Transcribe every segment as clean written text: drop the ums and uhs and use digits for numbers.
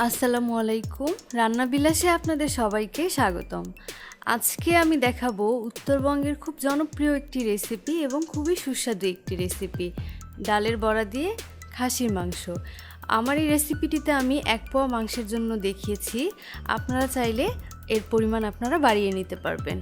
আসসালামু আলাইকুম। রান্না বিলাসে আপনাদের সবাইকে স্বাগতম। আজকে আমি দেখাবো উত্তরবঙ্গের খুব জনপ্রিয় একটি রেসিপি এবং খুবই সুস্বাদু একটি রেসিপি, ডালের বড়া দিয়ে খাসির মাংস। আমার এই রেসিপিটিতে আমি 1 পোয়া মাংসের জন্য দেখিয়েছি। আপনারা চাইলে এর পরিমাণ আপনারা বাড়িয়ে নিতে পারবেন।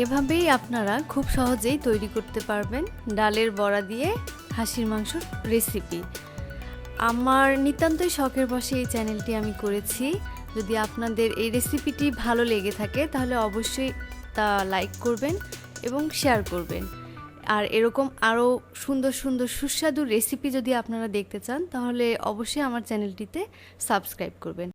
এভাবেই আপনারা খুব সহজেই তৈরি করতে পারবেন ডালের বড়া দিয়ে খাসির মাংসর রেসিপি। আমার নিতান্তই শখের বশে এই চ্যানেলটি আমি করেছি। যদি আপনাদের এই রেসিপিটি ভালো লেগে থাকে তাহলে অবশ্যই তা লাইক করবেন এবং শেয়ার করবেন। আর এরকম আরও সুন্দর সুন্দর সুস্বাদু রেসিপি যদি আপনারা দেখতে চান তাহলে অবশ্যই আমার চ্যানেলটিতে সাবস্ক্রাইব করবেন।